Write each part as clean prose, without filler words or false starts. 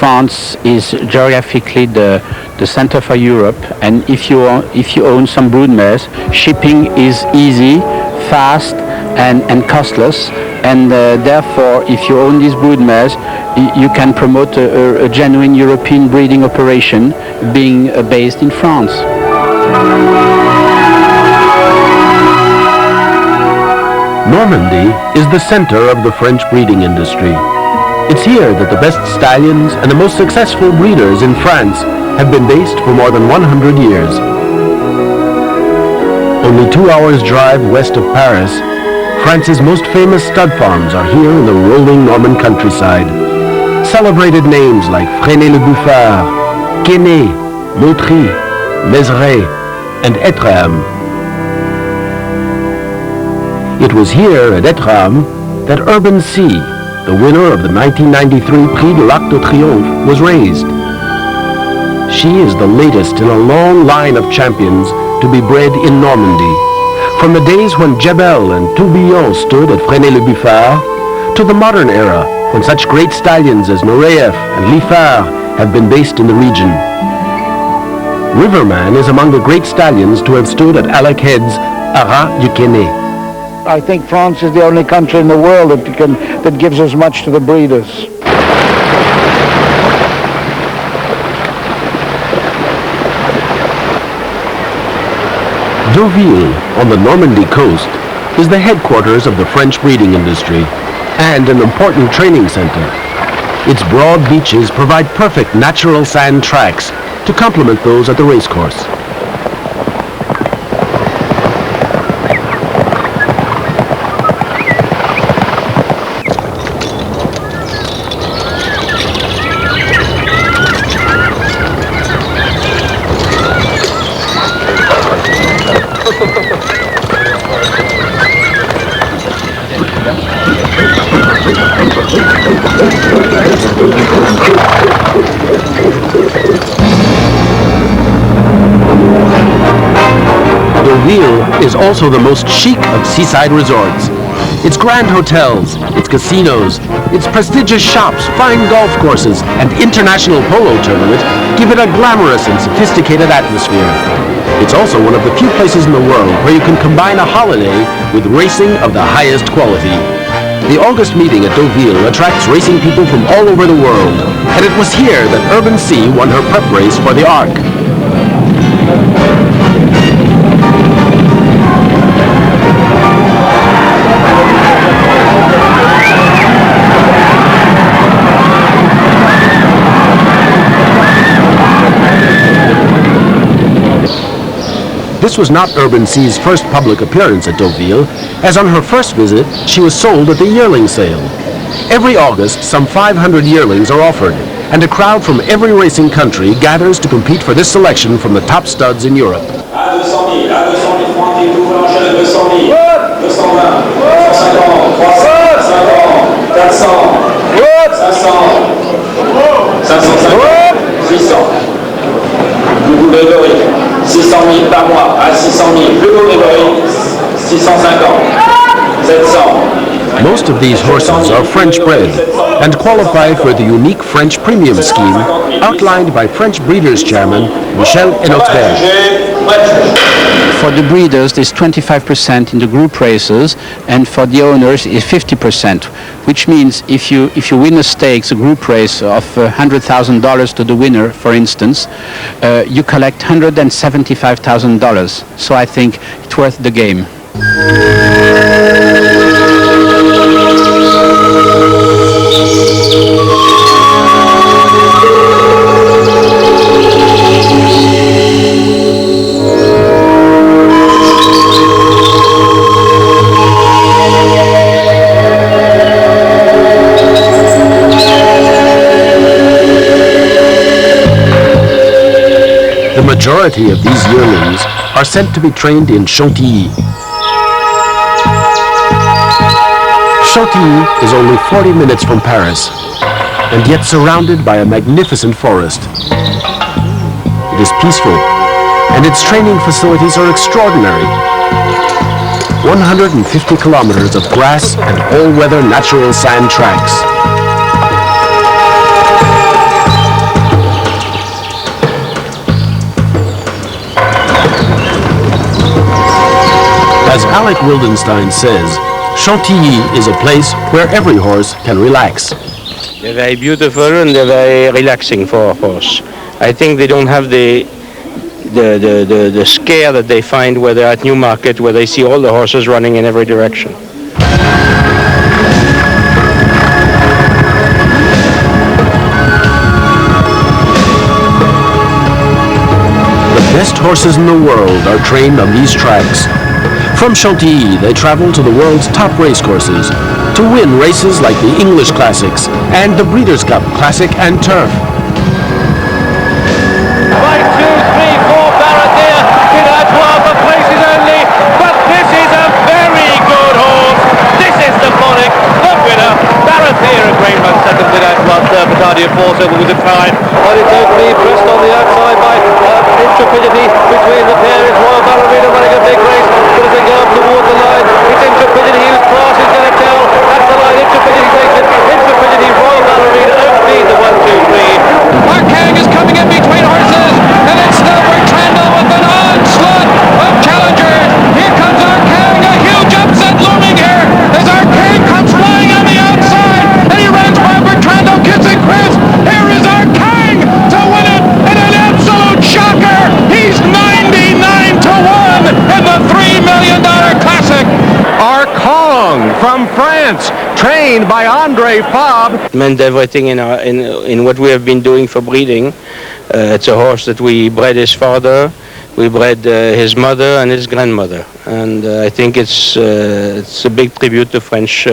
France is geographically the center for Europe, and if you own some broodmares, shipping is easy, fast, and costless. And therefore, if you own these broodmares, you can promote a genuine European breeding operation being based in France. Normandy is the center of the French breeding industry. It's here that the best stallions and the most successful breeders in France have been based for more than 100 years. Only 2 hours' drive west of Paris, France's most famous stud farms are here in the rolling Norman countryside. Celebrated names like Fresnay-le-Bouffard, Quesnay, Montry, Mézeray, and Étretat. It was here at Étretat that Urban C, the winner of the 1993 Prix de l'Arc de Triomphe, was raised. She is the latest in a long line of champions to be bred in Normandy, from the days when Jebel and Tourbillon stood at Fresnay-le-Bouffard, to the modern era when such great stallions as Nureyev and Liffard have been based in the region. Riverman is among the great stallions to have stood at Alec Head's Haras du Quesnay. I think France is the only country in the world that gives as much to the breeders. Deauville, on the Normandy coast, is the headquarters of the French breeding industry and an important training center. Its broad beaches provide perfect natural sand tracks to complement those at the racecourse. Deauville is also the most chic of seaside resorts. Its grand hotels, its casinos, its prestigious shops, fine golf courses, and international polo tournament give it a glamorous and sophisticated atmosphere. It's also one of the few places in the world where you can combine a holiday with racing of the highest quality. The August meeting at Deauville attracts racing people from all over the world, and it was here that Urban C won her prep race for the Arc. This was not Urban C's first public appearance at Deauville, as on her first visit, she was sold at the yearling sale. Every August, some 500 yearlings are offered, and a crowd from every racing country gathers to compete for this selection from the top studs in Europe. Vous grégory, 600 000 par mois, à 600 000, plus beau grégory, 650, 700. Most of these horses are French bred and qualify for the unique French premium scheme outlined by French Breeders' Chairman Michel Henotsberg. For the breeders, there's 25% in the group races, and for the owners is 50%, which means if you win a stakes, a group race of $100,000 to the winner, for instance, you collect $175,000. So I think it's worth the game. The majority of these yearlings are sent to be trained in Chantilly. Chantilly is only 40 minutes from Paris, and yet surrounded by a magnificent forest. It is peaceful, and its training facilities are extraordinary. 150 kilometers of grass and all-weather natural sand tracks. Alec Wildenstein says, Chantilly is a place where every horse can relax. They're very beautiful and they're very relaxing for a horse. I think they don't have the scare that they find where they're at Newmarket, where they see all the horses running in every direction. The best horses in the world are trained on these tracks. From Chantilly, they travel to the world's top racecourses to win races like the English Classics and the Breeders' Cup Classic and Turf. 5, 2, 3, 4, Barrett there, in our 12 for places only, but this is a very good horse. This is the Monarch, the winner. Barrett here, a great run, second in our 12, third Bacardia fourth over with the time, but it's openly pressed on the outside by Intrepidity between the pair. It's Royal Ballerina running a big race, but as they go up toward the line, it's Intrepidity whose class is going to tell. That's the line, Intrepidity takes it, Intrepidity, Royal Ballerina, Oakmead, the 1, 2, 3. Markang is coming in between horses, and it's still Bertrandle with an onslaught of challengers. Here comes Markang, a huge upset looming here, as Markang comes flying on the outside, and he runs by Bertrandle, kissing Chris. Here is Markang to win it, and an absolute shocker. He's 99 to 1 in the $3 million Classic. Arkong from France, trained by Andre Fabre. Meant everything in what we have been doing for breeding. It's a horse that we bred his father, we bred his mother and his grandmother, and I think it's a big tribute to French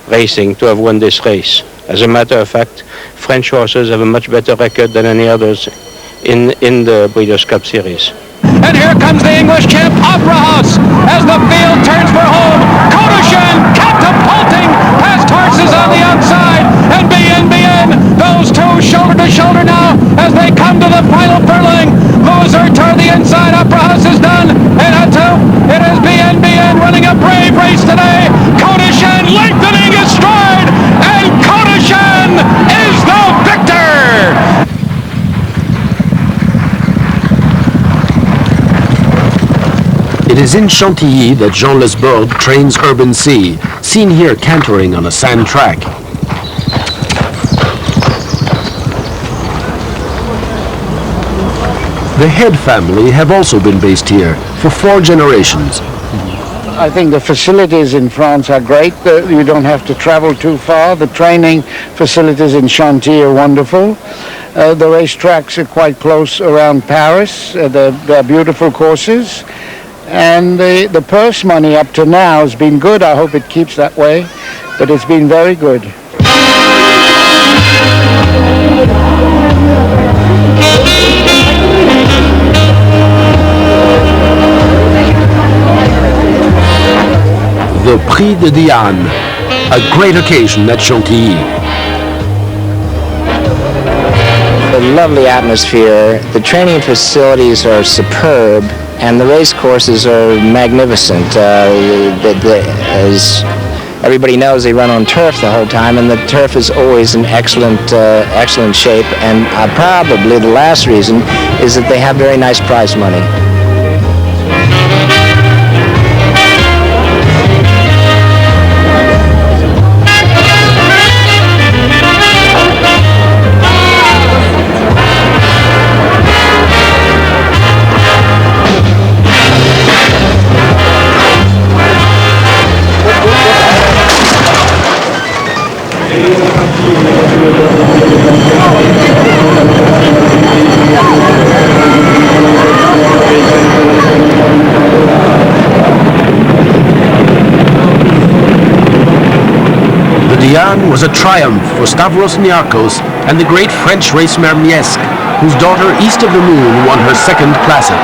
racing to have won this race. As a matter of fact, French horses have a much better record than any others in the Breeders' Cup Series. And here comes the English champ, Opera House, as the field turns for home. Kodashan catapulting past horses on the outside, and BNBN, those two shoulder to shoulder now as they come to the final furlong. Loser toward the inside, Opera House is done, and it is BNBN running a brave race today. Kodashan lengthening his stride, and Kodashan is the victor. It is in Chantilly that Jean Lesbourg trains Urban Sea, seen here cantering on a sand track. The Head family have also been based here for 4 generations. I think the facilities in France are great. You don't have to travel too far. The training facilities in Chantilly are wonderful. The racetracks are quite close around Paris. They're beautiful courses. And the purse money up to now has been good. I hope it keeps that way, but it's been very good. The Prix de Diane, a great occasion at Chantilly. A lovely atmosphere. The training facilities are superb, and the race courses are magnificent. As everybody knows, they run on turf the whole time, and the turf is always in excellent shape. And probably the last reason is that they have very nice prize money. Diane was a triumph for Stavros Niarchos and the great French racemare Miesque, whose daughter East of the Moon won her second classic.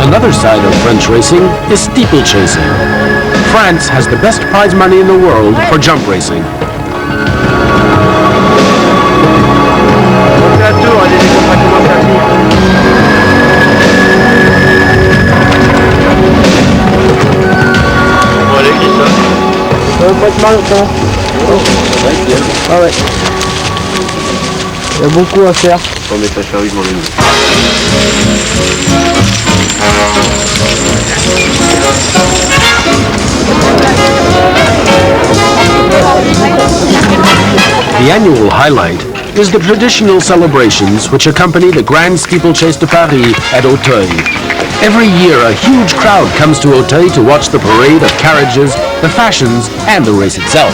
Another side of French racing is steeplechasing. France has the best prize money in the world for jump racing. Ah ouais. Il y a beaucoup à faire. On met ta charrue dans les The annual highlight is the traditional celebrations which accompany the Grand Steeplechase de Paris at Auteuil. Every year a huge crowd comes to Auteuil to watch the parade of carriages, the fashions, and the race itself.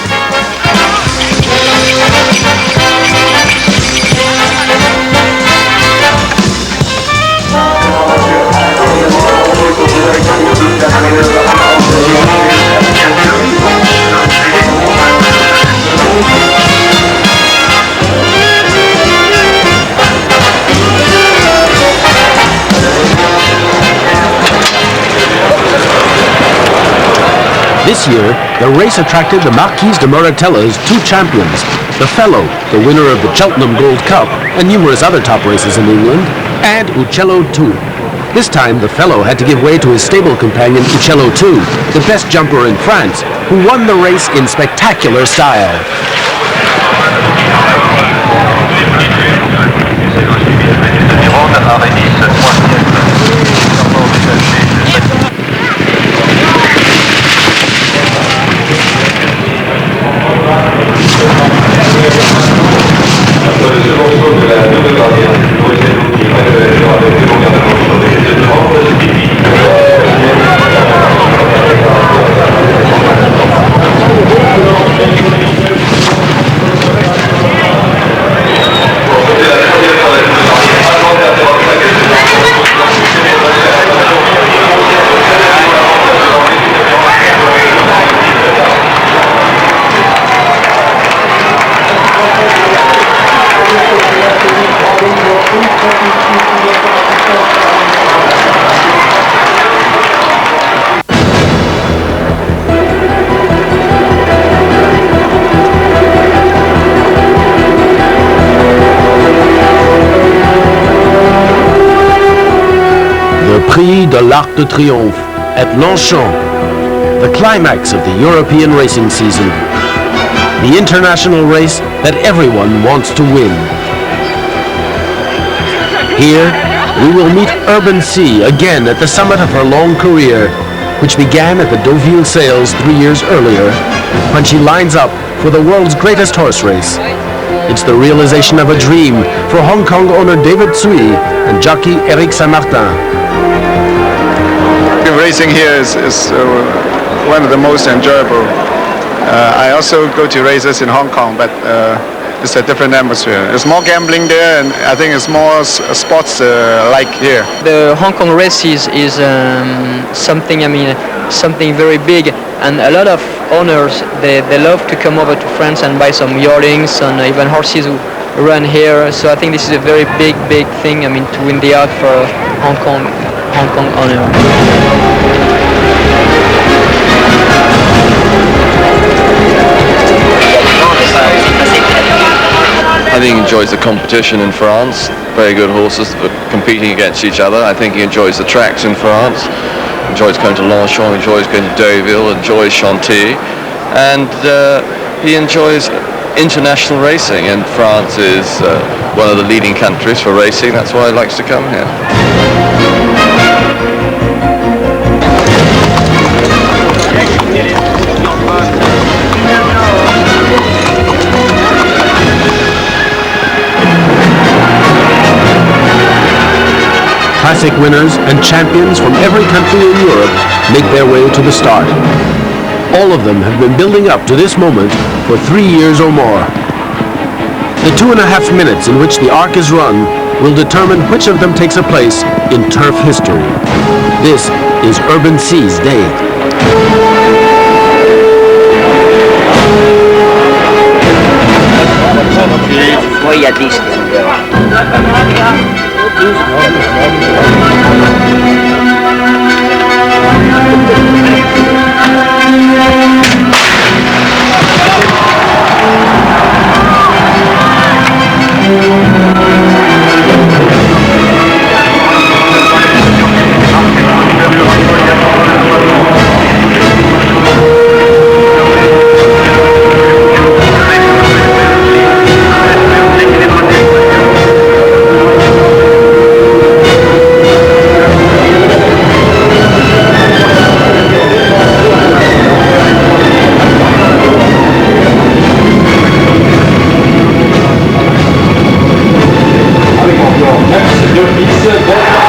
This year, the race attracted the Marquise de Moratella's two champions, the Fellow, the winner of the Cheltenham Gold Cup and numerous other top races in England, and Uccello 2. This time, the Fellow had to give way to his stable companion Uccello 2, the best jumper in France, who won the race in spectacular style. Prix de l'Arc de Triomphe at Longchamp, the climax of the European racing season. The international race that everyone wants to win. Here, we will meet Urban C again at the summit of her long career, which began at the Deauville Sales 3 years earlier, when she lines up for the world's greatest horse race. It's the realization of a dream for Hong Kong owner David Tsui and jockey Eric Saint-Martin. Racing here is one of the most enjoyable. I also go to races in Hong Kong, but it's a different atmosphere. There's more gambling there, and I think it's more sports like here. The Hong Kong races is something very big, and a lot of owners they love to come over to France and buy some yearlings and even horses who run here. So I think this is a very big thing. To win the out for Hong Kong owner. I think he enjoys the competition in France. Very good horses competing against each other. I think he enjoys the tracks in France. Enjoys going to Longchamp, enjoys going to Deauville, enjoys Chantilly, and he enjoys international racing. And France is one of the leading countries for racing. That's why he likes to come here. Classic winners and champions from every country in Europe make their way to the start. All of them have been building up to this moment for 3 years or more. The 2.5 minutes in which the arc is run will determine which of them takes a place in turf history. This is Urban C's day. Miss Delta